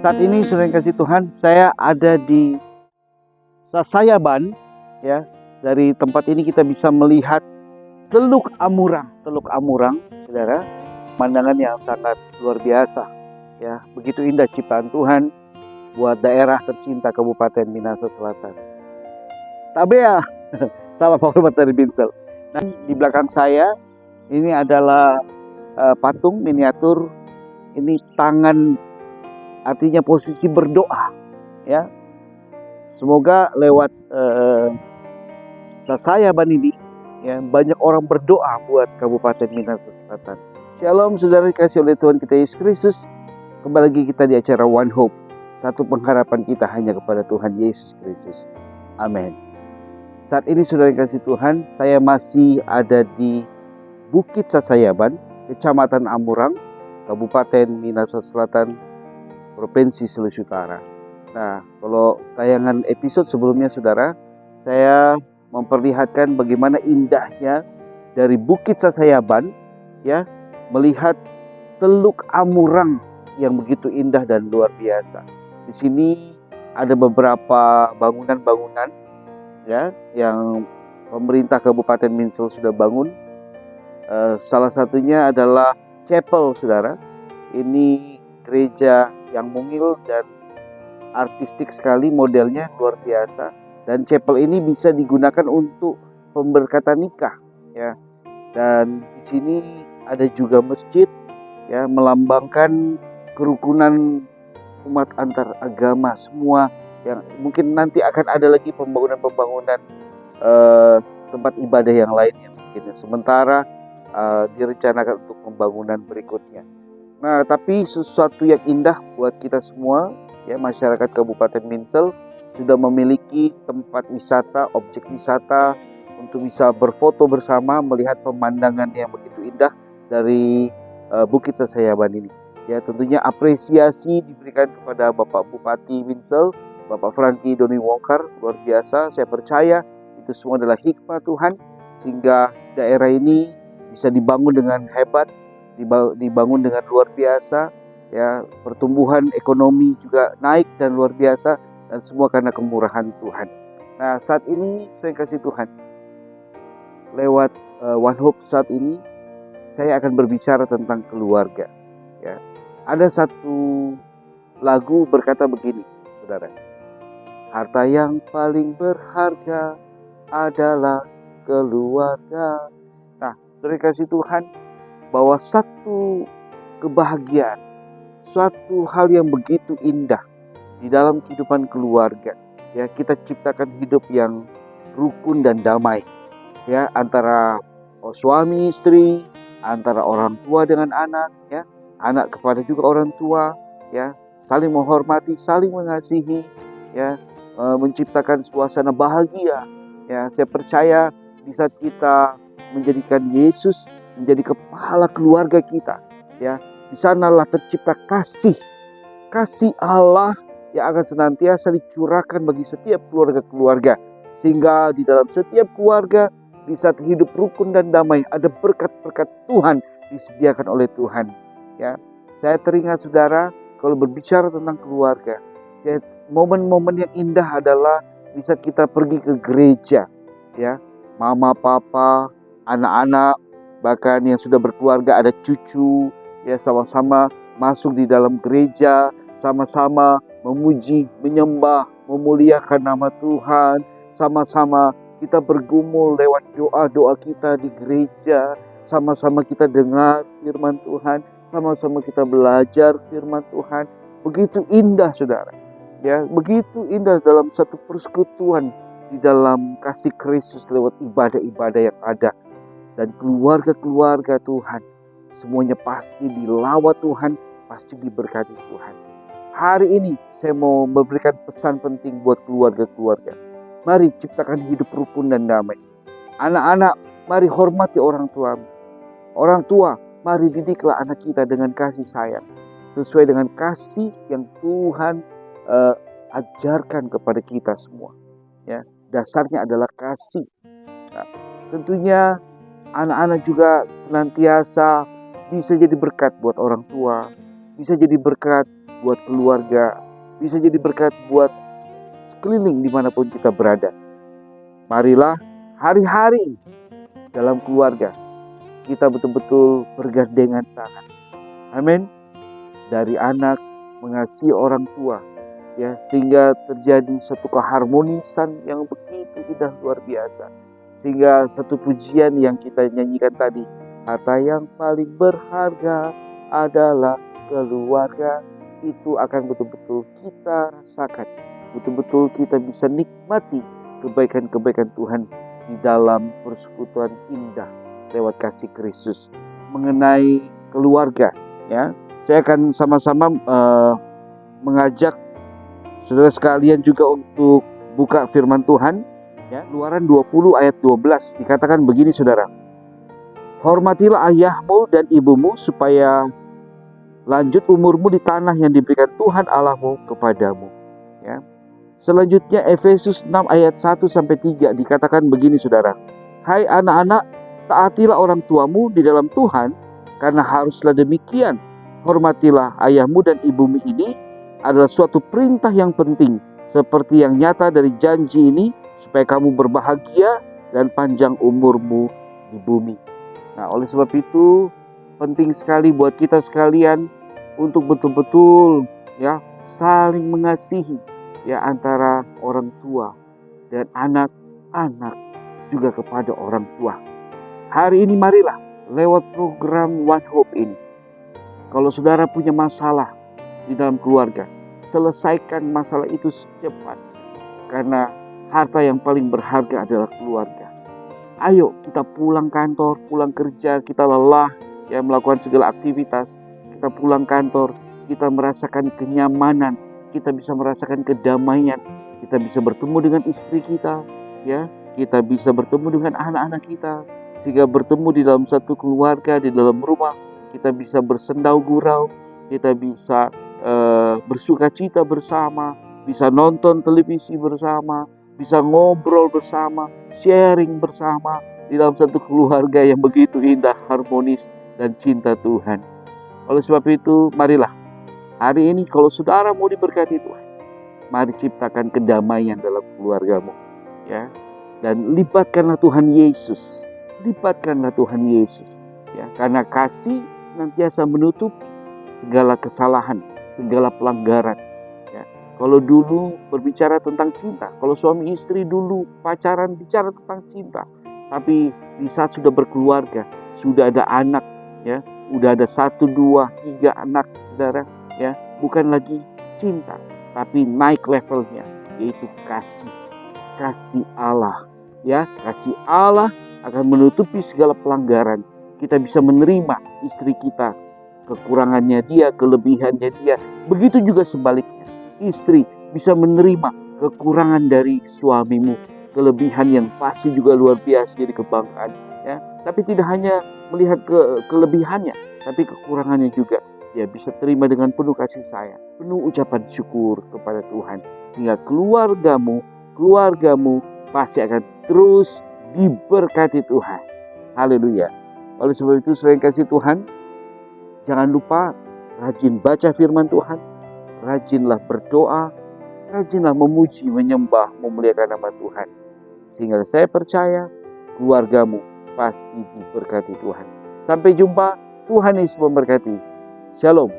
Saat ini sudah kasih Tuhan, saya ada di Sasayaban, ya. Dari tempat ini kita bisa melihat Teluk Amurang, saudara. Pemandangan yang sangat luar biasa, ya. Begitu indah ciptaan Tuhan buat daerah tercinta Kabupaten Minahasa Selatan. Tabea, salam hormat dari Binsel. Nah, di belakang saya ini adalah patung miniatur. Ini tangan, artinya posisi berdoa, ya. Semoga lewat Sasayaban ini, ya, banyak orang berdoa buat Kabupaten Minahasa Selatan. Shalom saudara dikasih oleh Tuhan kita Yesus Kristus. Kembali lagi kita di acara One Hope. Satu pengharapan kita hanya kepada Tuhan Yesus Kristus. Amin. Saat ini saudara dikasih Tuhan, saya masih ada di Bukit Sasayaban, Kecamatan Amurang, Kabupaten Minahasa Selatan, Provinsi Sulawesi Utara. Nah, kalau tayangan episode sebelumnya saudara, saya memperlihatkan bagaimana indahnya dari Bukit Sasayaban, ya, melihat Teluk Amurang yang begitu indah dan luar biasa. Di sini ada beberapa bangunan-bangunan, ya, yang pemerintah Kabupaten Minsel sudah bangun. Salah satunya adalah chapel, saudara. Ini gereja yang mungil dan artistik sekali, modelnya luar biasa. Dan chapel ini bisa digunakan untuk pemberkatan nikah, ya. Dan di sini ada juga masjid, ya, melambangkan kerukunan umat antar agama semua. Yang mungkin nanti akan ada lagi pembangunan tempat ibadah yang lainnya mungkin. Sementara direncanakan untuk pembangunan berikutnya. Nah, tapi sesuatu yang indah buat kita semua, ya, masyarakat Kabupaten Minsel sudah memiliki tempat wisata, objek wisata untuk bisa berfoto bersama melihat pemandangan yang begitu indah dari Bukit Sasayaban ini. Ya, tentunya apresiasi diberikan kepada Bapak Bupati Minsel, Bapak Franky Doni Wongkar, luar biasa. Saya percaya itu semua adalah hikmah Tuhan sehingga daerah ini bisa dibangun dengan hebat, dibangun dengan luar biasa, ya, pertumbuhan ekonomi juga naik dan luar biasa, dan semua karena kemurahan Tuhan. Nah, saat ini saya kasih Tuhan lewat One Hope saat ini saya akan berbicara tentang keluarga, ya. Ada satu lagu berkata begini, saudara. Harta yang paling berharga adalah keluarga. Nah, saudara kasih Tuhan, bahwa satu kebahagiaan, suatu hal yang begitu indah di dalam kehidupan keluarga, ya, kita ciptakan hidup yang rukun dan damai, ya, antara suami istri, antara orang tua dengan anak, ya, anak kepada juga orang tua, ya, saling menghormati, saling mengasihi, ya, menciptakan suasana bahagia, ya. Saya percaya di saat kita menjadikan Yesus menjadi kepala keluarga kita, ya, di sanalah tercipta kasih Allah yang akan senantiasa dicurahkan bagi setiap keluarga, sehingga di dalam setiap keluarga di saat hidup rukun dan damai ada berkat-berkat Tuhan disediakan oleh Tuhan, ya. Saya teringat saudara, kalau berbicara tentang keluarga, momen-momen yang indah adalah bisa kita pergi ke gereja, ya, mama, papa, anak-anak, bahkan yang sudah berkeluarga, ada cucu, ya, sama-sama masuk di dalam gereja, sama-sama memuji, menyembah, memuliakan nama Tuhan, sama-sama kita bergumul lewat doa-doa kita di gereja, sama-sama kita dengar firman Tuhan, sama-sama kita belajar firman Tuhan. Begitu indah saudara, ya, begitu indah dalam satu persekutuan di dalam kasih Kristus lewat ibadah-ibadah yang ada. Dan keluarga-keluarga Tuhan semuanya pasti dilawat Tuhan, pasti diberkati Tuhan. Hari ini saya mau memberikan pesan penting buat keluarga-keluarga. Mari ciptakan hidup rukun dan damai. Anak-anak, mari hormati orang tua. Orang tua, mari didiklah anak kita dengan kasih sayang, sesuai dengan kasih yang Tuhan ajarkan kepada kita semua, ya. Dasarnya adalah kasih. Nah, tentunya anak-anak juga senantiasa bisa jadi berkat buat orang tua, bisa jadi berkat buat keluarga, bisa jadi berkat buat sekeliling dimanapun kita berada. Marilah hari-hari dalam keluarga kita betul-betul bergandengan tangan. Amin. Dari anak mengasihi orang tua, ya, sehingga terjadi suatu keharmonisan yang begitu indah luar biasa. Sehingga satu pujian yang kita nyanyikan tadi, harta yang paling berharga adalah keluarga, itu akan betul-betul kita rasakan, betul-betul kita bisa nikmati kebaikan-kebaikan Tuhan di dalam persekutuan indah lewat kasih Kristus. Mengenai keluarga, ya, saya akan sama-sama mengajak saudara sekalian juga untuk buka firman Tuhan, ya. Keluaran 20 ayat 12 dikatakan begini, saudara. Hormatilah ayahmu dan ibumu supaya lanjut umurmu di tanah yang diberikan Tuhan Allahmu kepadamu. Ya. Selanjutnya Efesus 6 ayat 1-3 dikatakan begini, saudara. Hai anak-anak, taatilah orang tuamu di dalam Tuhan, karena haruslah demikian. Hormatilah ayahmu dan ibumu, ini adalah suatu perintah yang penting, seperti yang nyata dari janji ini, supaya kamu berbahagia dan panjang umurmu di bumi. Nah, oleh sebab itu penting sekali buat kita sekalian untuk betul-betul, ya, saling mengasihi, ya, antara orang tua dan anak-anak juga kepada orang tua. Hari ini marilah lewat program One Hope ini, kalau saudara punya masalah di dalam keluarga, selesaikan masalah itu secepat, karena harta yang paling berharga adalah keluarga. Ayo kita pulang kantor, pulang kerja, kita lelah, ya, melakukan segala aktivitas. Kita pulang kantor, kita merasakan kenyamanan, kita bisa merasakan kedamaian, kita bisa bertemu dengan istri kita, ya, kita bisa bertemu dengan anak-anak kita, sehingga bertemu di dalam satu keluarga, di dalam rumah, kita bisa bersendau gurau, kita bisa bersuka cita bersama, bisa nonton televisi bersama, bisa ngobrol bersama, sharing bersama di dalam satu keluarga yang begitu indah, harmonis, dan cinta Tuhan. Oleh sebab itu, marilah hari ini kalau saudara mau diberkati Tuhan, mari ciptakan kedamaian dalam keluargamu, ya, dan libatkanlah Tuhan Yesus, libatkanlah Tuhan Yesus, ya, karena kasih senantiasa menutupi segala kesalahan, segala pelanggaran. Ya. Kalau dulu berbicara tentang cinta, kalau suami istri dulu pacaran bicara tentang cinta, tapi di saat sudah berkeluarga, sudah ada anak, ya, udah ada 1, 2, 3 anak, saudara, ya, bukan lagi cinta, tapi naik levelnya, yaitu kasih Allah, ya, kasih Allah akan menutupi segala pelanggaran. Kita bisa menerima istri kita, kekurangannya dia, kelebihannya dia. Begitu juga sebaliknya, istri bisa menerima kekurangan dari suamimu, kelebihan yang pasti juga luar biasa jadi kebanggaan, ya. Tapi tidak hanya melihat kelebihannya, tapi kekurangannya juga dia bisa terima dengan penuh kasih sayang, penuh ucapan syukur kepada Tuhan, sehingga keluargamu pasti akan terus diberkati Tuhan. Haleluya. Oleh sebab itu, selain kasih Tuhan, jangan lupa rajin baca firman Tuhan, rajinlah berdoa, rajinlah memuji, menyembah, memuliakan nama Tuhan. Sehingga saya percaya keluargamu pasti diberkati Tuhan. Sampai jumpa, Tuhan Yesus memberkati. Shalom.